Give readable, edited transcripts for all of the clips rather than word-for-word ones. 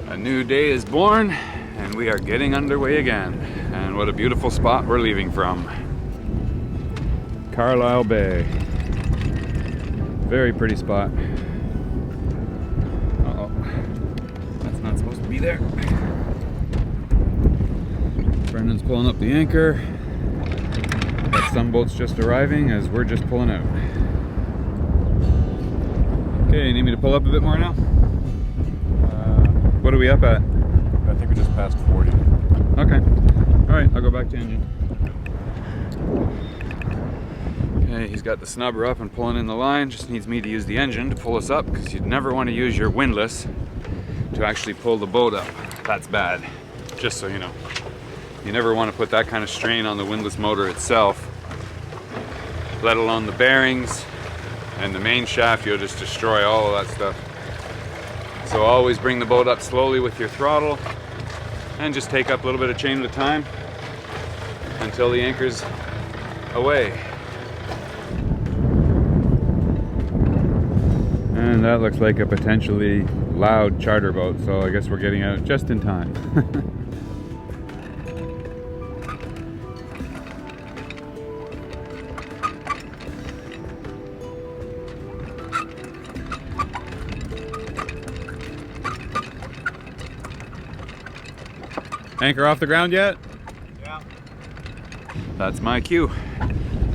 A new day is born and we are getting underway again. And what a beautiful spot we're leaving from. Carlisle Bay. Very pretty spot. Uh-oh. That's not supposed to be there. Brendan's pulling up the anchor. Got some boats just arriving as we're just pulling out. Okay, you need me to pull up a bit more now? What are we up at? I think we just passed 40. Okay. Alright, I'll go back to engine. Okay, he's got the snubber up and pulling in the line. Just needs me to use the engine to pull us up, because you'd never want to use your windlass to actually pull the boat up. That's bad. Just so you know. You never want to put that kind of strain on the windlass motor itself, let alone the bearings and the main shaft. You'll just destroy all of that stuff. So always bring the boat up slowly with your throttle and just take up a little bit of chain at a time until the anchor's away. And that looks like a potentially loud charter boat, so I guess we're getting out just in time. Anchor off the ground yet? Yeah. That's my cue.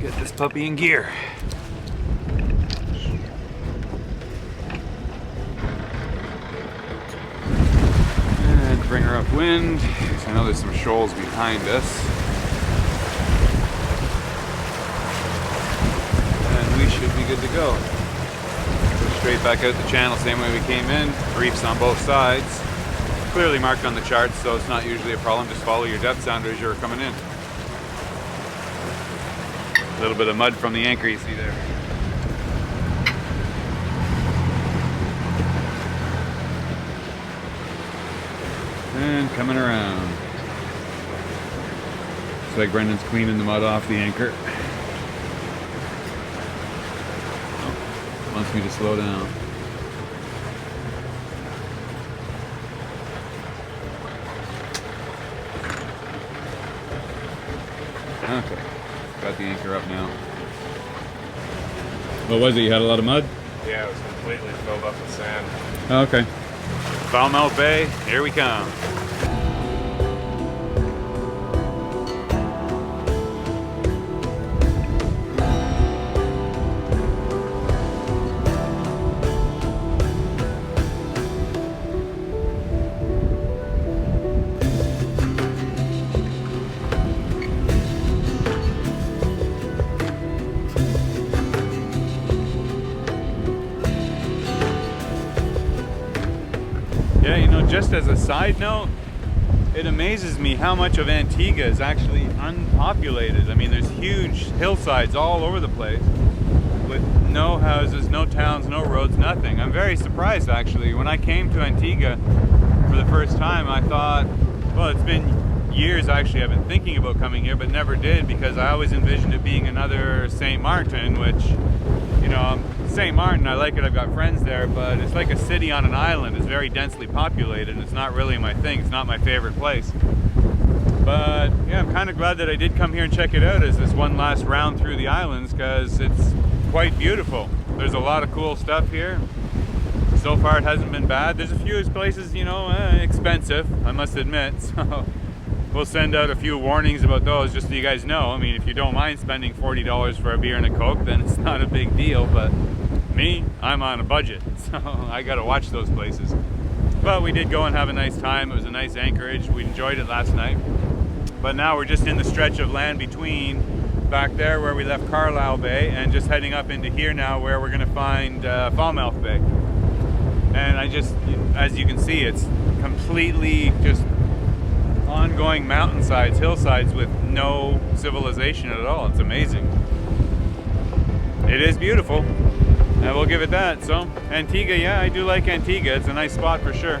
Get this puppy in gear. And bring her upwind. I know there's some shoals behind us. And we should be good to go. Go straight back out the channel, same way we came in. Reefs on both sides. Clearly marked on the charts, so it's not usually a problem. Just follow your depth sounder as you're coming in. A little bit of mud from the anchor you see there. And coming around. Looks like Brendan's cleaning the mud off the anchor. Oh, wants me to slow down. Okay, got the anchor up now. What was it? You had a lot of mud? Yeah, it was completely filled up with sand. Okay. Foulmouth Bay, here we come. Yeah, you know, just as a side note, it amazes me how much of Antigua is actually unpopulated. I mean, there's huge hillsides all over the place with no houses, no towns, no roads, nothing. I'm very surprised, actually. When I came to Antigua for the first time, I thought, well, it's been years actually I've been thinking about coming here, but never did, because I always envisioned it being another St. Martin, which, you know, St. Martin, I like it, I've got friends there, but it's like a city on an island. It's very densely populated, and it's not really my thing. It's not my favorite place. But yeah, I'm kind of glad that I did come here and check it out as this one last round through the islands, because it's quite beautiful. There's a lot of cool stuff here. So far it hasn't been bad. There's a few places, you know, expensive, I must admit, so we'll send out a few warnings about those just so you guys know. I mean, if you don't mind spending $40 for a beer and a Coke, then it's not a big deal, but me, I'm on a budget, so I gotta watch those places. But we did go and have a nice time. It was a nice anchorage. We enjoyed it last night. But now we're just in the stretch of land between back there where we left Carlisle Bay, and just heading up into here now where we're going to find Falmouth Bay. And as you can see, it's completely just ongoing mountainsides, hillsides with no civilization at all. It's amazing. It is beautiful, and we'll give it that. So Antigua, yeah, I do like Antigua. It's a nice spot for sure.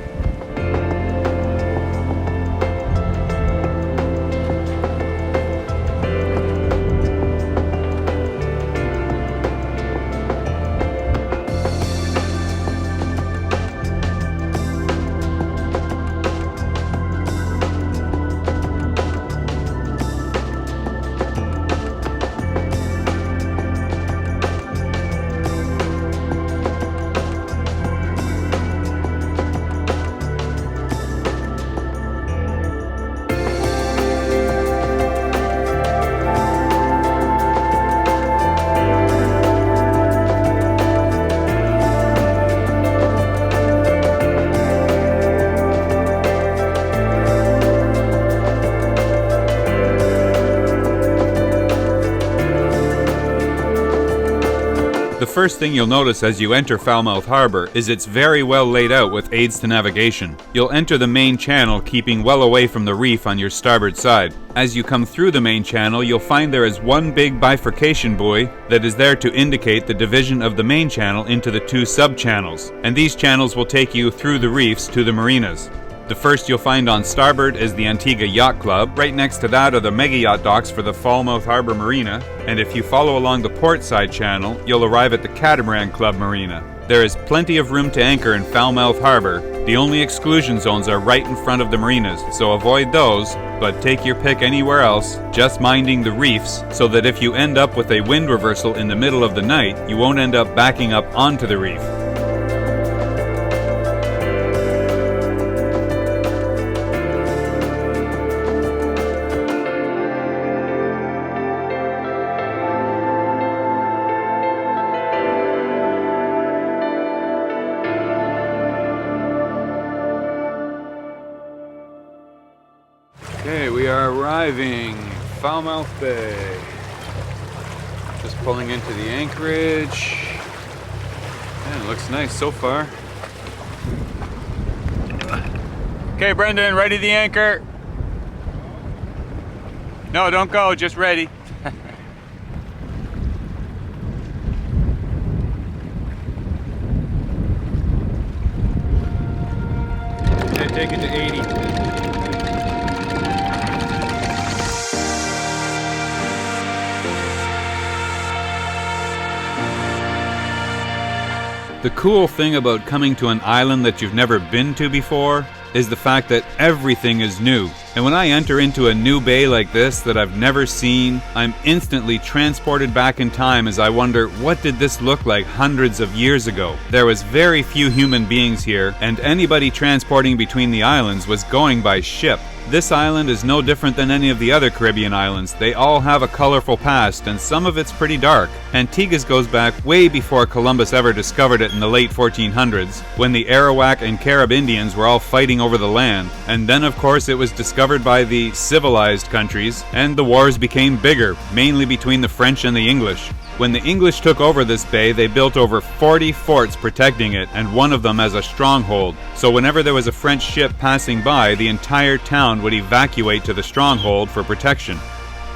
The first thing you'll notice as you enter Falmouth Harbor is it's very well laid out with aids to navigation. You'll enter the main channel, keeping well away from the reef on your starboard side. As you come through the main channel, you'll find there is one big bifurcation buoy that is there to indicate the division of the main channel into the two sub-channels, and these channels will take you through the reefs to the marinas. The first you'll find on starboard is the Antigua Yacht Club. Right next to that are the mega yacht docks for the Falmouth Harbor Marina. And if you follow along the port side channel, you'll arrive at the Catamaran Club Marina. There is plenty of room to anchor in Falmouth Harbor. The only exclusion zones are right in front of the marinas, so avoid those, but take your pick anywhere else, just minding the reefs, so that if you end up with a wind reversal in the middle of the night, you won't end up backing up onto the reef. Okay, we are arriving Falmouth Bay. Just pulling into the anchorage. Yeah, it looks nice so far. Okay, Brendan, ready the anchor? No, don't go, just ready. Okay, take it to 80. The cool thing about coming to an island that you've never been to before is the fact that everything is new. And when I enter into a new bay like this that I've never seen, I'm instantly transported back in time as I wonder, what did this look like hundreds of years ago? There was very few human beings here, and anybody transporting between the islands was going by ship. This island is no different than any of the other Caribbean islands. They all have a colorful past, and some of it's pretty dark. Antigua's goes back way before Columbus ever discovered it in the late 1400s, when the Arawak and Carib Indians were all fighting over the land. And then, of course, it was discovered by the civilized countries, and the wars became bigger, mainly between the French and the English. When the English took over this bay, they built over 40 forts protecting it, and one of them as a stronghold. So whenever there was a French ship passing by, the entire town would evacuate to the stronghold for protection.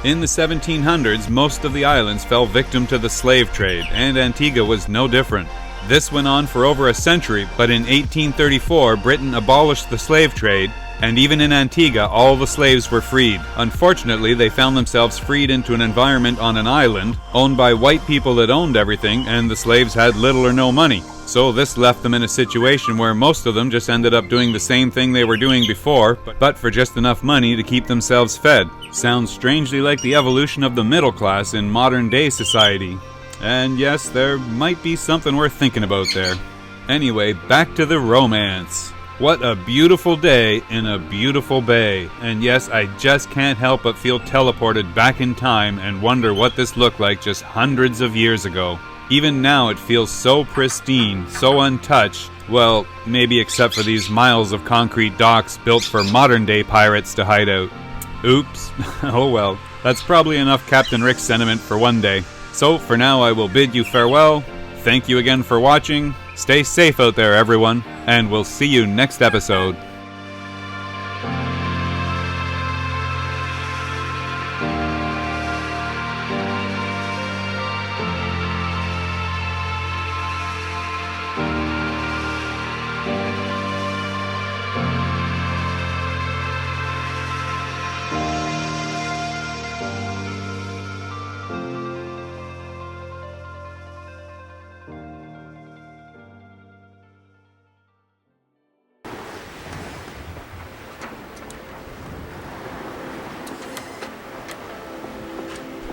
In the 1700s, most of the islands fell victim to the slave trade, and Antigua was no different. This went on for over a century, but in 1834, Britain abolished the slave trade, and even in Antigua, all the slaves were freed. Unfortunately, they found themselves freed into an environment on an island, owned by white people that owned everything, and the slaves had little or no money. So this left them in a situation where most of them just ended up doing the same thing they were doing before, but for just enough money to keep themselves fed. Sounds strangely like the evolution of the middle class in modern-day society. And yes, there might be something worth thinking about there. Anyway, back to the romance. What a beautiful day in a beautiful bay. And yes, I just can't help but feel teleported back in time and wonder what this looked like just hundreds of years ago. Even now it feels so pristine, so untouched. Well, maybe except for these miles of concrete docks built for modern-day pirates to hide out. Oops. Oh well. That's probably enough Captain Rick sentiment for one day. So for now I will bid you farewell. Thank you again for watching. Stay safe out there, everyone, and we'll see you next episode.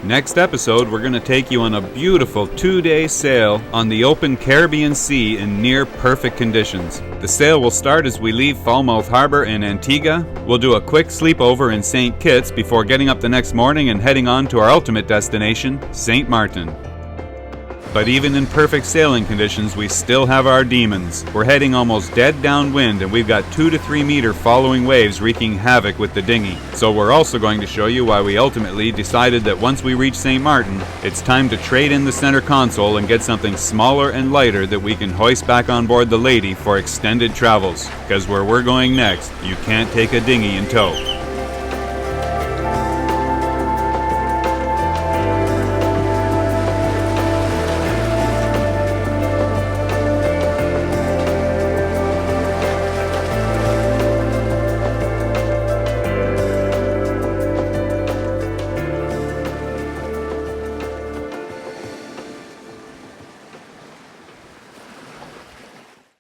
Next episode, we're going to take you on a beautiful 2-day sail on the open Caribbean Sea in near perfect conditions. The sail will start as we leave Falmouth Harbor in Antigua. We'll do a quick sleepover in St. Kitts before getting up the next morning and heading on to our ultimate destination, St. Martin. But even in perfect sailing conditions, we still have our demons. We're heading almost dead downwind, and we've got 2 to 3 meter following waves wreaking havoc with the dinghy. So we're also going to show you why we ultimately decided that once we reach St. Martin, it's time to trade in the center console and get something smaller and lighter that we can hoist back on board the Lady for extended travels. Because where we're going next, you can't take a dinghy in tow.